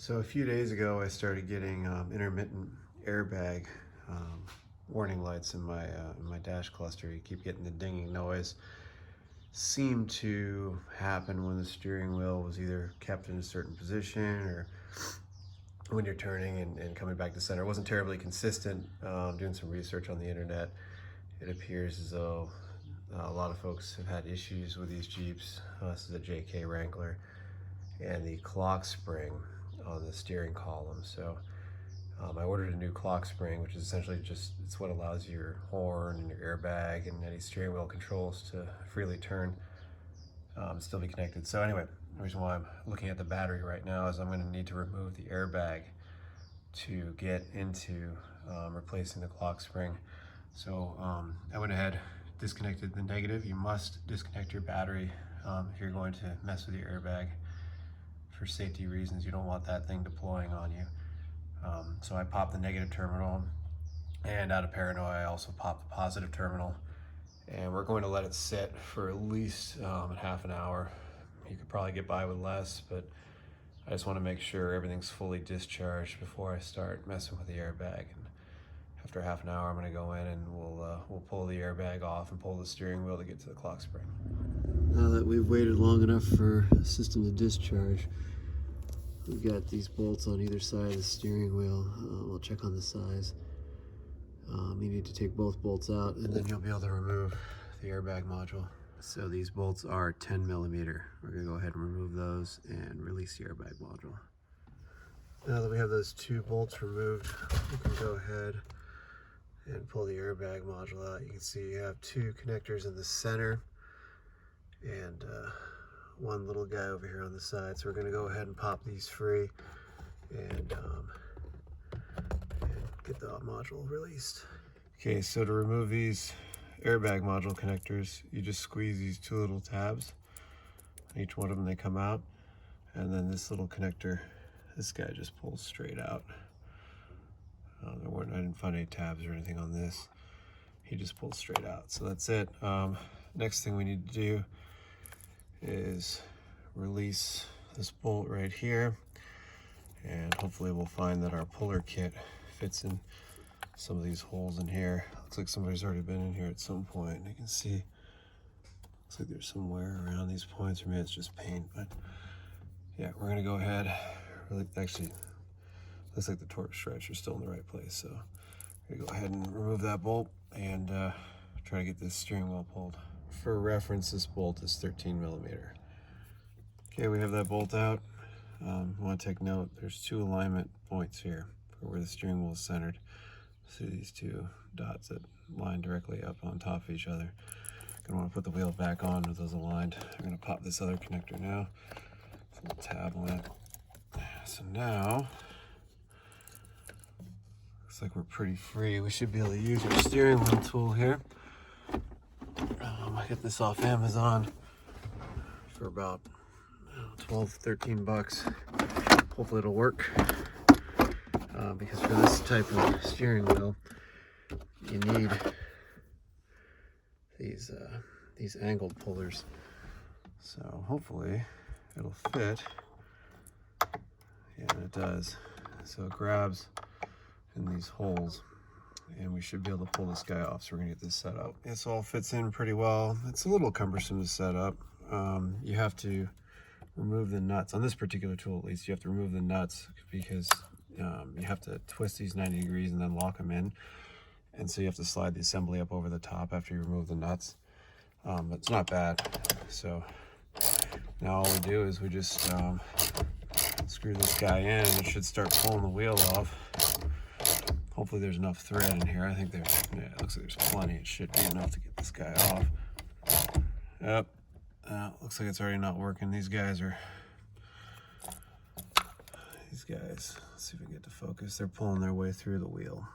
So a few days ago, I started getting intermittent airbag warning lights in my dash cluster. You keep getting the dinging noise. Seemed to happen when the steering wheel was either kept in a certain position or when you're turning and coming back to center. It wasn't terribly consistent. Doing some research on the internet, it appears as though a lot of folks have had issues with these Jeeps. This is a JK Wrangler, and the clock spring on the steering column. So I ordered a new clock spring, which is essentially it's what allows your horn and your airbag and any steering wheel controls to freely turn, still be connected. So anyway, the reason why I'm looking at the battery right now is I'm going to need to remove the airbag to get into replacing the clock spring. So I went ahead, disconnected the negative. You must disconnect your battery if you're going to mess with your airbag. For safety reasons, you don't want that thing deploying on you. So I popped the negative terminal, and out of paranoia, I also popped the positive terminal. And we're going to let it sit for at least half an hour. You could probably get by with less, but I just want to make sure everything's fully discharged before I start messing with the airbag. And after half an hour, I'm going to go in and we'll pull the airbag off and pull the steering wheel to get to the clock spring. Now that we've waited long enough for the system to discharge, we've got these bolts on either side of the steering wheel. We'll check on the size. You need to take both bolts out, and then you'll be able to remove the airbag module. So these bolts are 10 millimeter. We're going to go ahead and remove those and release the airbag module. Now that we have those two bolts removed, we can go ahead and pull the airbag module out. You can see you have two connectors in the center and one little guy over here on the side. So we're going to go ahead and pop these free and get the module released. Okay, so to remove these airbag module connectors, you just squeeze these two little tabs. Each one of them, they come out, and then this little connector, this guy just pulls straight out. I didn't find any tabs or anything on this. He just pulls straight out. So that's it. Next thing we need to do is release this bolt right here, and hopefully we'll find that our puller kit fits in some of these holes in here. Looks like somebody's already been in here at some point. You can see, looks like there's somewhere around these points, or maybe it's just paint, but yeah, we're gonna go ahead. Actually, looks like the torque stretcher is still in the right place, so we're gonna go ahead and remove that bolt and try to get this steering wheel pulled. For reference, this bolt is 13 millimeter. Okay, we have that bolt out. I want to take note, there's two alignment points here for where the steering wheel is centered. See these two dots that line directly up on top of each other. Gonna want to put the wheel back on with those aligned. I'm gonna pop this other connector now. It's a little tab on it. So now, looks like we're pretty free. We should be able to use our steering wheel tool here. I got this off Amazon for about 12, 13 bucks. Hopefully it'll work. Because for this type of steering wheel, you need these angled pullers. So hopefully it'll fit. Yeah, and it does. So it grabs in these holes, and we should be able to pull this guy off. So we're gonna get this set up. This all fits in pretty well. It's a little cumbersome to set up. You have to remove the nuts. On this particular tool, at least, you have to remove the nuts because you have to twist these 90 degrees and then lock them in. And so you have to slide the assembly up over the top after you remove the nuts. But it's not bad. So now all we do is we just screw this guy in, and it should start pulling the wheel off. Hopefully there's enough thread in here. I think yeah, it looks like there's plenty. It should be enough to get this guy off. Yep. Looks like it's already not working. These guys, let's see if we can get to focus. They're pulling their way through the wheel.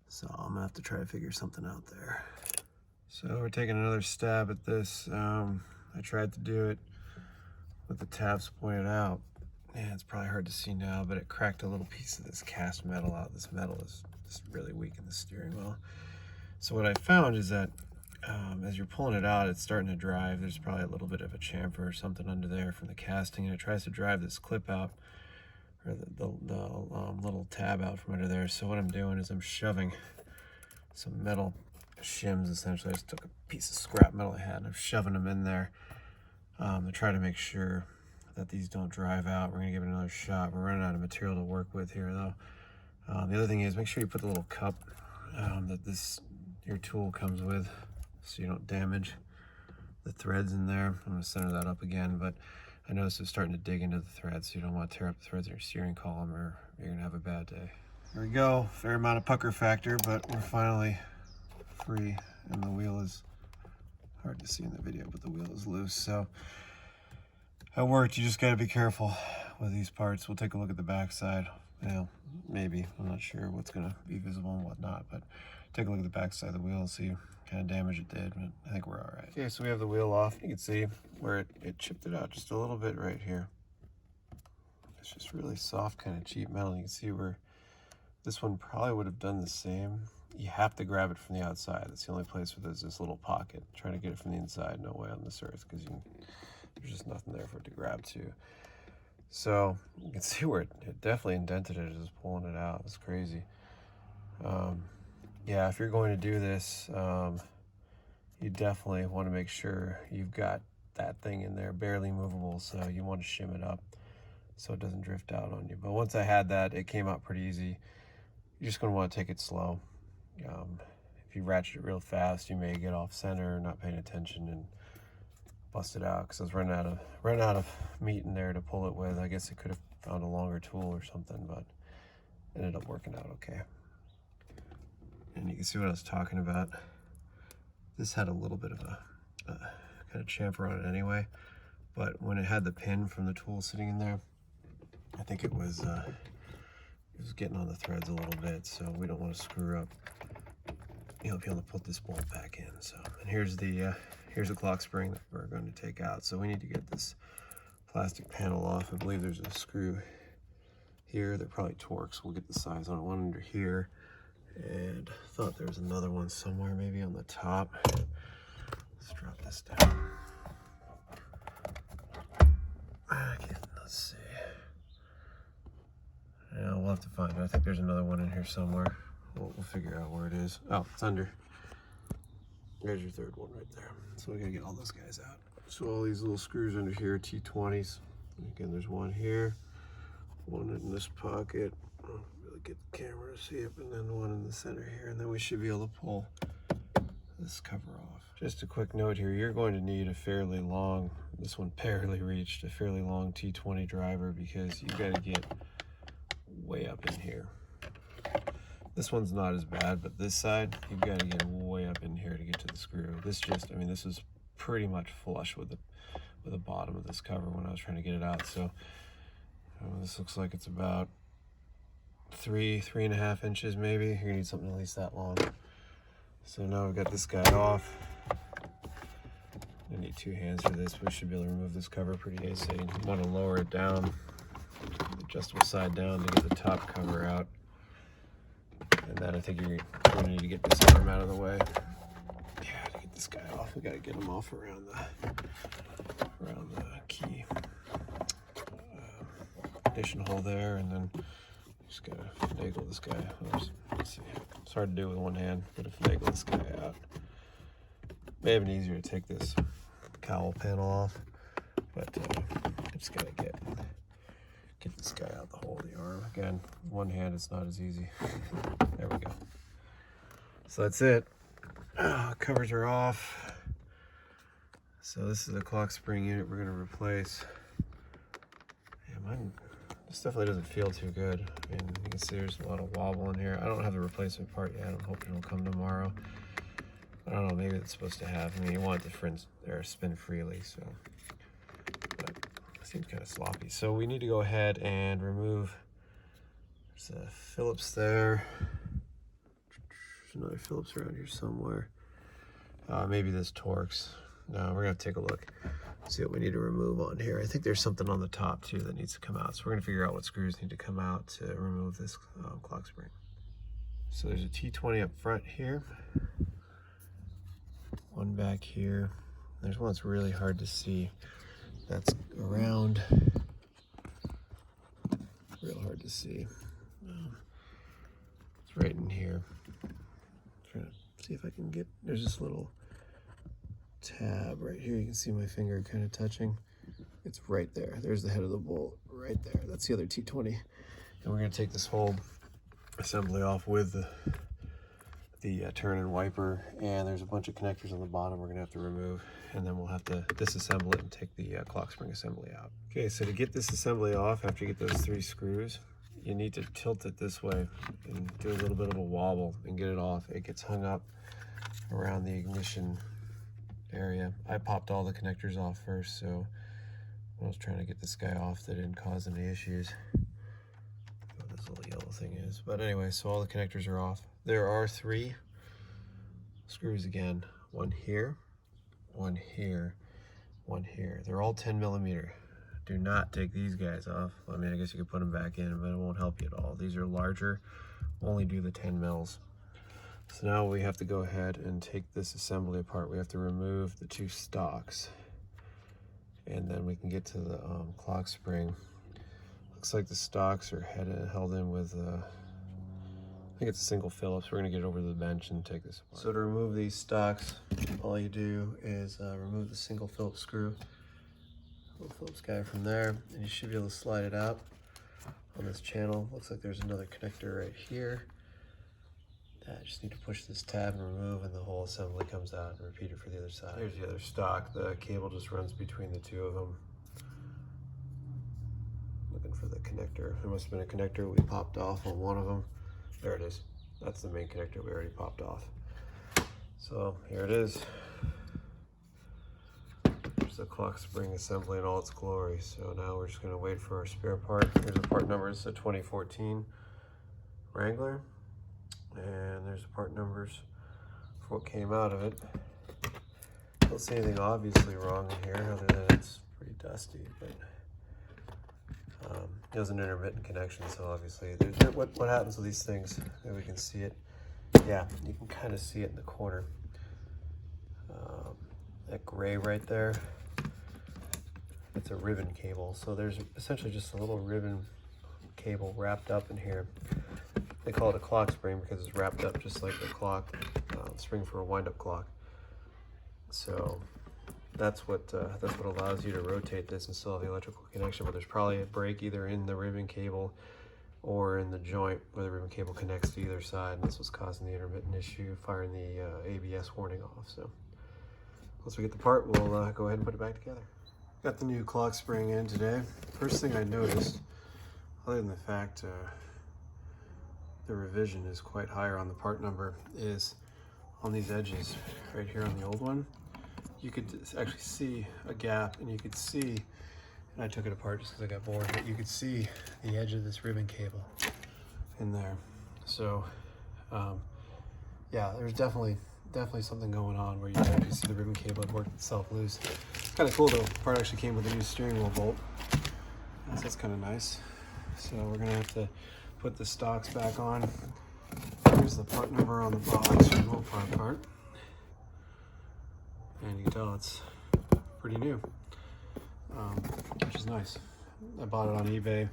So I'm gonna have to try to figure something out there. So we're taking another stab at this. I tried to do it with the tabs pointed out. Yeah, it's probably hard to see now, but it cracked a little piece of this cast metal out. This metal is just really weak in the steering wheel. So what I found is that as you're pulling it out, it's starting to drive. There's probably a little bit of a chamfer or something under there from the casting, and it tries to drive this clip out, or the little tab out from under there. So what I'm doing is I'm shoving some metal shims, essentially. I just took a piece of scrap metal I had and I'm shoving them in there to try to make sure that these don't drive out. We're gonna give it another shot. We're running out of material to work with here though. The other thing is make sure you put the little cup that your tool comes with so you don't damage the threads in there. I'm gonna center that up again, but I noticed it's starting to dig into the threads, so you don't want to tear up the threads in your steering column or you're gonna have a bad day. There we go, fair amount of pucker factor, but we're finally free and the wheel is hard to see in the video, but the wheel is loose. So it worked. You just got to be careful with these parts. We'll take a look at the back side. Maybe, I'm not sure what's going to be visible and whatnot, but take a look at the back side of the wheel and see what kind of damage it did, but I think we're all right. Okay, so we have the wheel off. You can see where it chipped it out just a little bit right here. It's just really soft, kind of cheap metal. You can see where this one probably would have done the same. You have to grab it from the outside. That's the only place where there's this little pocket. Trying to get it from the inside, no way on this earth, because there's just nothing there for it to grab to. So you can see where it definitely indented it as it was pulling it out. It's crazy. Yeah, if you're going to do this, you definitely want to make sure you've got that thing in there barely movable, so you want to shim it up so it doesn't drift out on you. But once I had that, it came out pretty easy. You're just going to want to take it slow. If you ratchet it real fast, you may get off center, not paying attention, and bust it out, because I was running out of meat in there to pull it with. I guess I could have found a longer tool or something, but it ended up working out okay. And you can see what I was talking about. This had a little bit of a kind of chamfer on it anyway, but when it had the pin from the tool sitting in there, I think it was getting on the threads a little bit, so we don't want to screw up. You'll be able to put this bolt back in. So, and here's the clock spring that we're going to take out. So we need to get this plastic panel off. I believe there's a screw here that probably torques. We'll get the size on it. One under here, and I thought there was another one somewhere, maybe on the top. Let's drop this down. Okay, let's see. Yeah, we'll have to find it. I think there's another one in here somewhere. We'll figure out where it is. Oh, it's under. There's your third one right there. So we gotta get all those guys out. So all these little screws under here, T20s. Again, there's one here, one in this pocket. I'll really get the camera to see it, and then one in the center here, and then we should be able to pull this cover off. Just a quick note here, you're going to need a fairly long, this one barely reached, a fairly long T20 driver, because you gotta get way up in here. This one's not as bad, but this side, you've got to get way up in here to get to the screw. This is pretty much flush with the bottom of this cover when I was trying to get it out. So this looks like it's about 3.5 inches maybe. You're gonna need something at least that long. So now we've got this guy off. I need 2 hands for this. We should be able to remove this cover pretty easy. You want to lower it down, adjustable side down, to get the top cover out. And then I think you're going to need to get this arm out of the way. Yeah, to get this guy off, we got to get him off around the key ignition hole there, and then just got to finagle this guy. Let's see. It's hard to do with one hand. Got to finagle this guy out. May have been easier to take this cowl panel off, but I just got to get this guy out the hole of the arm. Again, one hand, it's not as easy. There we go. So that's it. Covers are off. So this is the clock spring unit we're going to replace. Yeah, this definitely doesn't feel too good. I mean, you can see there's a lot of wobble in here. I don't have the replacement part yet. I'm hoping it'll come tomorrow. I don't know, maybe it's supposed to have. I mean, you want the spin freely, so. But it seems kind of sloppy. So we need to go ahead and remove. There's a Phillips there. There's another Phillips around here somewhere. Maybe this Torx. No, we're gonna take a look, see what we need to remove on here. I think there's something on the top too that needs to come out. So we're gonna figure out what screws need to come out to remove this clock spring. So there's a T20 up front here. one back here. There's one that's really hard to see. That's around, real hard to see. It's right in here. Trying to see if I can get, there's this little tab right here. You can see my finger kind of touching. It's right there. There's the head of the bolt right there. That's the other T20. And we're going to take this whole assembly off with the turn and wiper, and there's a bunch of connectors on the bottom we're going to have to remove, and then we'll have to disassemble it and take the clock spring assembly out. Okay, so to get this assembly off, after you get those 3 screws, you need to tilt it this way and do a little bit of a wobble and get it off. It gets hung up around the ignition area. I popped all the connectors off first, so when I was trying to get this guy off, that didn't cause any issues. What this little yellow thing is. But anyway, so all the connectors are off. There are 3 screws again. One here, one here, one here. They're all 10mm. Do not take these guys off. I mean, I guess you could put them back in, but it won't help you at all. These are larger, only do the 10 mils. So now we have to go ahead and take this assembly apart. We have to remove the 2 stocks, and then we can get to the clock spring. Looks like the stocks are held in with, I think it's a single Phillips. We're gonna get over to the bench and take this apart. So to remove these stocks, all you do is remove the single Phillips screw, little Phillips guy from there, and you should be able to slide it out on this channel. Looks like there's another connector right here. I just need to push this tab and remove, and the whole assembly comes out, and repeat it for the other side. Here's the other stock. The cable just runs between the 2 of them. Looking for the connector. There must have been a connector we popped off on one of them. There it is. That's the main connector we already popped off. So here it is. There's the clock spring assembly in all its glory. So now we're just going to wait for our spare part. Here's the part number. It's a 2014 Wrangler. And there's the part numbers for what came out of it. Don't see anything obviously wrong in here other than it's pretty dusty, but it was an intermittent connection, so obviously what happens with these things, maybe we can see it. Yeah, you can kind of see it in the corner. That gray right there, it's a ribbon cable. So there's essentially just a little ribbon cable wrapped up in here. They call it a clock spring because it's wrapped up just like a clock spring for a wind-up clock. So that's what allows you to rotate this and still have the electrical connection. But there's probably a break either in the ribbon cable or in the joint where the ribbon cable connects to either side, and this was causing the intermittent issue, firing the ABS warning off. So once we get the part, we'll go ahead and put it back together. Got the new clock spring in today. First thing I noticed, other than the fact the revision is quite higher on the part number, is on these edges right here on the old one, you could actually see a gap, and you could see, and I took it apart just because I got bored, but you could see the edge of this ribbon cable in there. So yeah, there's definitely something going on where you can actually see the ribbon cable had worked itself loose. It's kind of cool though. The part actually came with a new steering wheel bolt, so that's kind of nice. So we're gonna have to put the stocks back on. Here's the part number on the box, your whole part. And you can tell it's pretty new, which is nice. I bought it on eBay.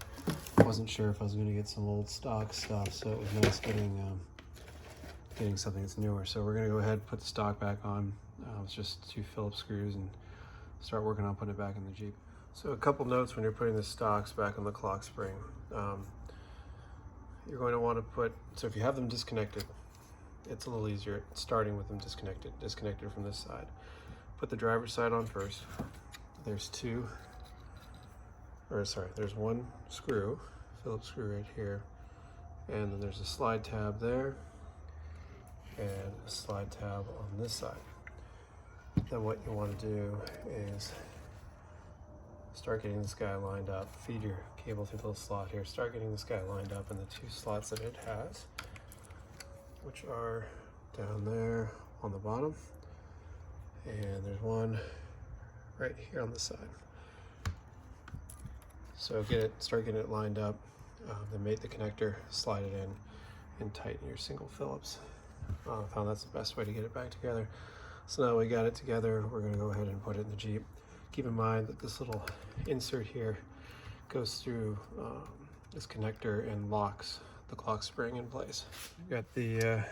Wasn't sure if I was going to get some old stock stuff, so it was nice getting something that's newer. So we're going to go ahead and put the stock back on. It's just 2 Phillips screws, and start working on putting it back in the Jeep. So a couple notes when you're putting the stocks back on the clock spring. You're going to want to put, so if you have them disconnected, it's a little easier starting with them disconnected from this side. Put the driver's side on first. There's there's 1 screw, Phillips screw right here, and then there's a slide tab there, and a slide tab on this side. Then what you want to do is start getting this guy lined up. Feed your cable through the little slot here. Start getting this guy lined up in the 2 slots that it has, which are down there on the bottom, and there's one right here on the side. So start getting it lined up, then mate the connector, slide it in, and tighten your single Phillips. I found that's the best way to get it back together. So now we got it together, we're gonna go ahead and put it in the Jeep. Keep in mind that this little insert here goes through this connector and locks the clock spring in place. Got the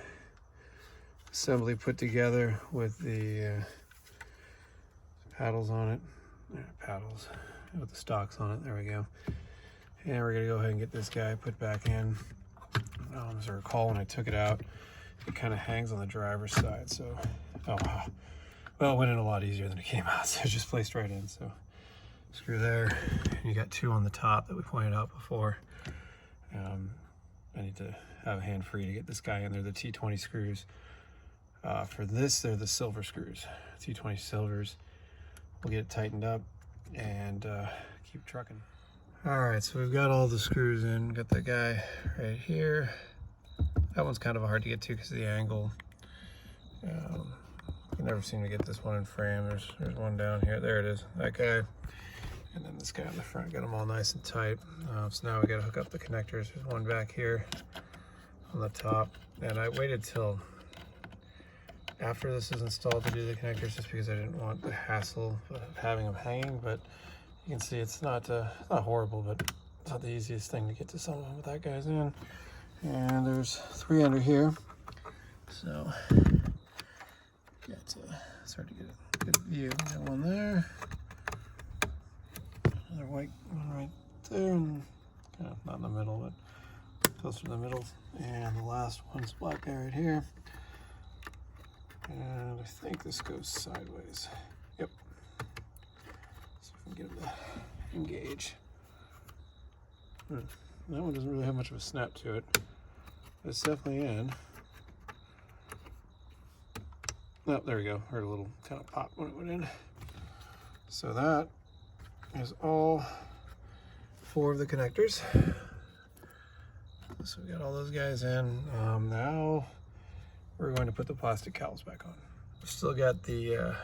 assembly put together with the paddles on it. Paddles with the stocks on it. There we go. And we're gonna go ahead and get this guy put back in. As I recall, when I took it out, it kind of hangs on the driver's side. So, oh wow. Well, it went in a lot easier than it came out. So it just placed right in. So screw there. And you got two on the top that we pointed out before. I need to have a hand free to get this guy in there. The T20 screws. For this, they're the silver screws. T20 silvers. We'll get it tightened up and keep trucking. All right, so we've got all the screws in. Got the guy right here. That one's kind of hard to get to because of the angle. I never seem to get this one in frame. There's one down here. There it is, that guy. And then this guy on the front, got them all nice and tight. So now we got to hook up the connectors. There's one back here on the top. And I waited till after this is installed to do the connectors just because I didn't want the hassle of having them hanging. But you can see it's not horrible, but it's not the easiest thing to get to some of them. But that guy's in. And there's 3 under here. So it's hard to get a good view. Got one there. Another white one right there, and kind of not in the middle, but closer to the middle. And the last one's black guy right here. And I think this goes sideways. Yep. See if we can get him to engage. That one doesn't really have much of a snap to it. But it's definitely in. Oh, there we go. Heard a little kind of pop when it went in. So that is all 4 of the connectors. So we got all those guys in. Now we're going to put the plastic cowls back on. We've still got the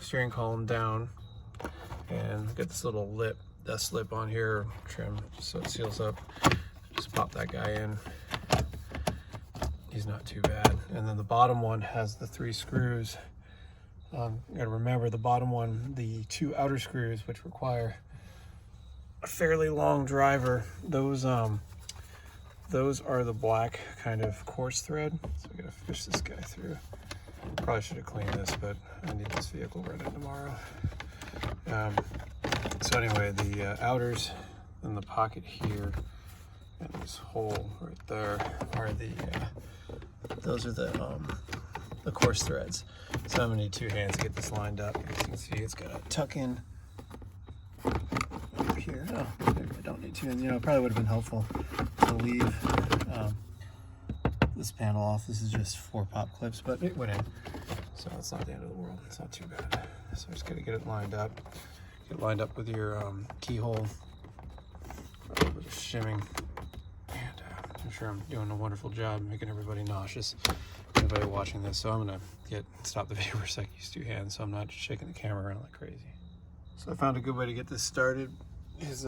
steering column down, and got this little lip, dust lip on here, trim, just so it seals up. Just pop that guy in. He's not too bad. And then the bottom one has the 3 screws. You gotta remember the bottom one, the 2 outer screws, which require a fairly long driver. Those are the black kind of coarse thread. So we gotta fish this guy through. Probably should have cleaned this, but I need this vehicle running tomorrow. So anyway, the outers and the pocket here and this hole right there are those are the coarse threads. So I'm gonna need 2 hands to get this lined up. As you can see, it's got a tuck in up here. Oh, maybe I don't need 2 hands. You know, it probably would have been helpful to leave this panel off. This is just 4 pop clips, but it went in. So it's not the end of the world. It's not too bad. So just gotta get it lined up. Get it lined up with your keyhole. A little bit of shimming. And I'm sure I'm doing a wonderful job making everybody nauseous. Everybody watching this. So I'm gonna stop the video for a second, use 2 hands so I'm not shaking the camera around like crazy. So I found a good way to get this started is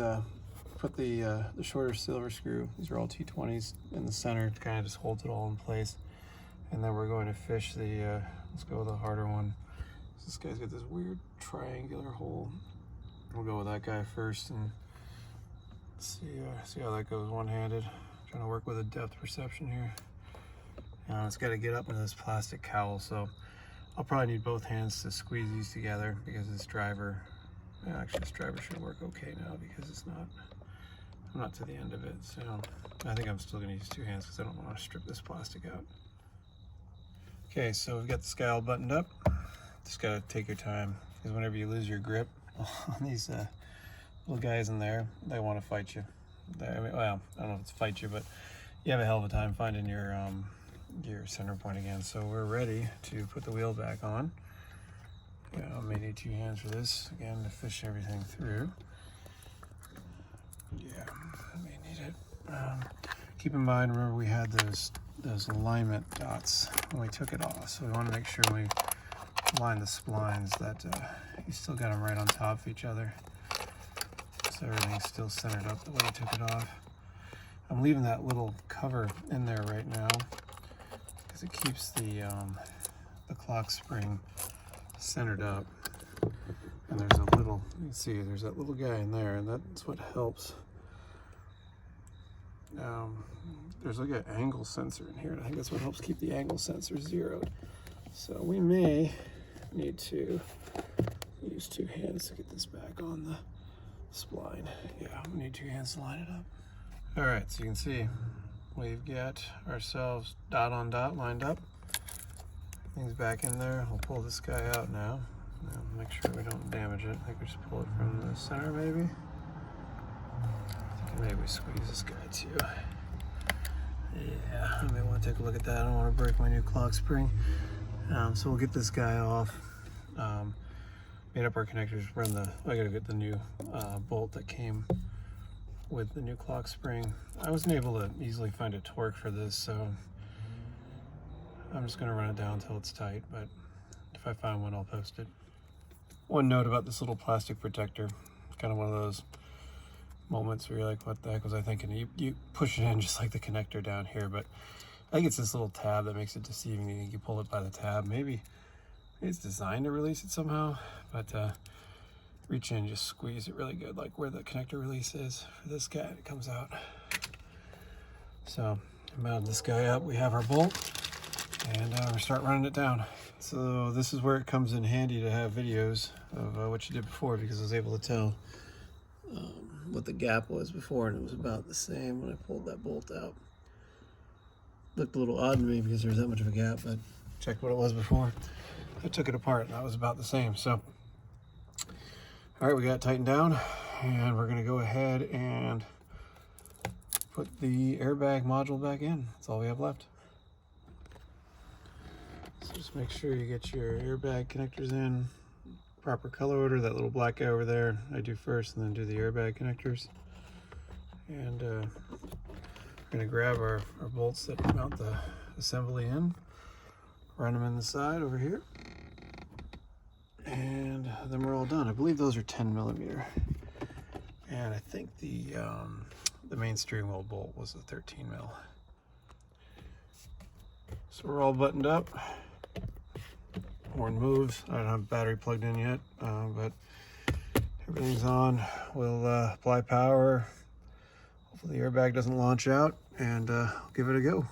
put the shorter silver screw, these are all T20s, in the center. It kind of just holds it all in place. And then we're going to fish the, let's go with the harder one. So this guy's got this weird triangular hole. We'll go with that guy first and see how that goes one-handed. Trying to work with a depth perception here. It's got to get up into this plastic cowl, so I'll probably need both hands to squeeze these together because this driver, actually this driver should work okay now because I'm not to the end of it. So I think I'm still going to use 2 hands because I don't want to strip this plastic out. Okay, so we've got this guy all buttoned up. Just got to take your time because whenever you lose your grip on these little guys in there, they want to fight you. I mean, well, I don't know if it's fight you, but you have a hell of a time finding your center point again. So we're ready to put the wheel back on. I may need 2 hands for this again to fish everything through. Yeah, I may need it. Keep in mind, remember we had those alignment dots when we took it off, so we want to make sure we line the splines that you still got them right on top of each other, so everything's still centered up the way you took it off. I'm leaving that little cover in there right now because it keeps the clock spring centered up. And there's a little, you can see there's that little guy in there, and that's what helps. There's like an angle sensor in here, and I think that's what helps keep the angle sensor zeroed. So we may need to use 2 hands to get this back on the spline. Yeah, we need 2 hands to line it up. All right, so you can see we've got ourselves dot on dot lined up. Things back in there. We'll pull this guy out now. Make sure we don't damage it. I think we just pull it from the center, maybe. I think maybe we squeeze this guy too. Yeah, I may want to take a look at that. I don't want to break my new clock spring. So we'll get this guy off. Made up our connectors. I gotta get the new bolt that came with the new clock spring. I wasn't able to easily find a torque for this, so I'm just gonna run it down until it's tight, but if I find one, I'll post it. One note about this little plastic protector. It's kind of one of those moments where you're like, what the heck was I thinking? You push it in just like the connector down here, but I think it's this little tab that makes it deceiving. You think you pull it by the tab. Maybe it's designed to release it somehow, but reach in, just squeeze it really good, like where the connector release is for this guy, it comes out. So I mounted this guy up, we have our bolt, and we start running it down. So this is where it comes in handy to have videos of what you did before, because I was able to tell what the gap was before, and it was about the same when I pulled that bolt out. Looked a little odd to me because there was that much of a gap, but checked what it was before. I took it apart and that was about the same. So, all right, we got it tightened down, and we're gonna go ahead and put the airbag module back in. That's all we have left. So just make sure you get your airbag connectors in proper color order. That little black guy over there, I do first, and then do the airbag connectors. And we're gonna grab our bolts that mount the assembly in, run them in the side over here, and then we're all done. I believe those are 10mm, and I think the main steering wheel bolt was a 13mm. So we're all buttoned up. Horn moves. I don't have battery plugged in yet, but everything's on. We'll apply power. Hopefully the airbag doesn't launch out, and give it a go.